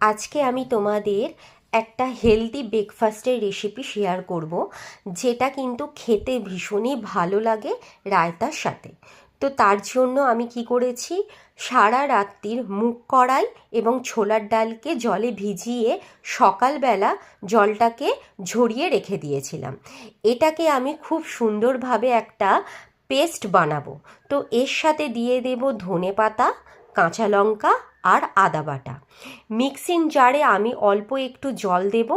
আজকে আমি তোমাদের একটা হেলদি ব্রেকফাস্টের রেসিপি শেয়ার করব, যেটা কিন্তু খেতে ভীষণই ভালো লাগে রায়তার সাথে। তো তার জন্য আমি কি করেছি, সারা রাত্রির মুগ কড়াই এবং ছোলার ডালকে জলে ভিজিয়ে সকালবেলা জলটাকে ঝরিয়ে রেখে দিয়েছিলাম। এটাকে আমি খুব সুন্দরভাবে একটা পেস্ট বানাবো। তো এর সাথে দিয়ে দেব ধনেপাতা, কাঁচা লঙ্কা আর আদা বাটা। মিক্সিং জারে আমি অল্প একটু জল দেব,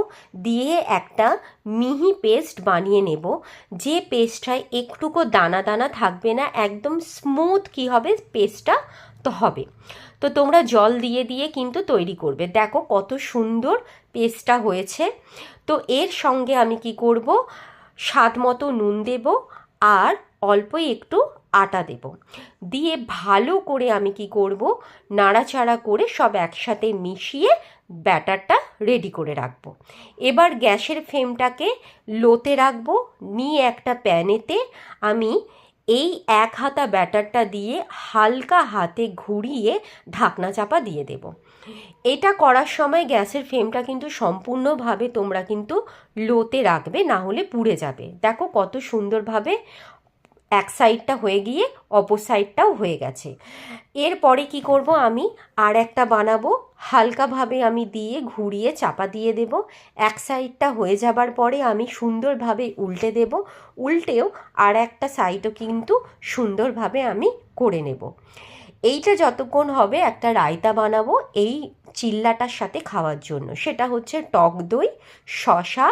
দিয়ে একটা মিহি পেস্ট বানিয়ে নেব। যে পেস্টটায় একটুকু দানা দানা থাকবে না, একদম স্মুথ কি হবে পেস্টটা তো হবে। তো তোমরা জল দিয়ে দিয়ে কিন্তু তৈরি করবে। দেখো কত সুন্দর পেস্টটা হয়েছে। তো এর সঙ্গে আমি কি করব, স্বাদ মতো নুন দেব আর অল্প একটু আটা দেব। দিয়ে ভালো করে আমি কি করব, নাড়াচাড়া করে সব একসাথে মিশিয়ে ব্যাটারটা রেডি করে রাখবো। এবার গ্যাসের ফ্লেমটাকে লোতে রাখবো, নিয়ে একটা প্যানেতে আমি এই এক হাতা ব্যাটারটা দিয়ে হালকা হাতে ঘুরিয়ে ঢাকনা চাপা দিয়ে দেব। এটা করার সময় গ্যাসের ফ্লেমটা কিন্তু সম্পূর্ণভাবে তোমরা কিন্তু লোতে রাখবে, না হলে পুড়ে যাবে। দেখো কত সুন্দরভাবে এক সাইডটা হয়ে গিয়ে অপর সাইডটাও হয়ে গেছে। এরপরে কি করব, আমি আর একটা বানাবো। হালকাভাবে আমি দিয়ে ঘুরিয়ে চাপা দিয়ে দেব। এক সাইডটা হয়ে যাবার পরে আমি সুন্দরভাবে উল্টে দেব। উল্টেও আর একটা সাইডও কিন্তু সুন্দরভাবে আমি করে নেব। এইটা যতক্ষণ হবে, একটা রায়তা বানাবো এই চিল্লাটার সাথে খাওয়ার জন্য। সেটা হচ্ছে টক দই, শসা,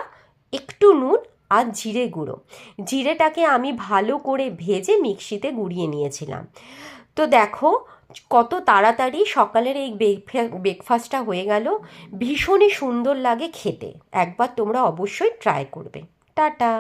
একটু নুন আর জিরে গুঁড়ো। জিরেটাকে আমি ভালো করে ভেজে মিক্সিতে গুঁড়িয়ে নিয়েছিলাম। তো দেখো কত তাড়াতাড়ি সকালের এই ব্রেকফাস্টটা হয়ে গেল। ভীষণই সুন্দর লাগে খেতে। একবার তোমরা অবশ্যই ট্রাই করবে। টাটা।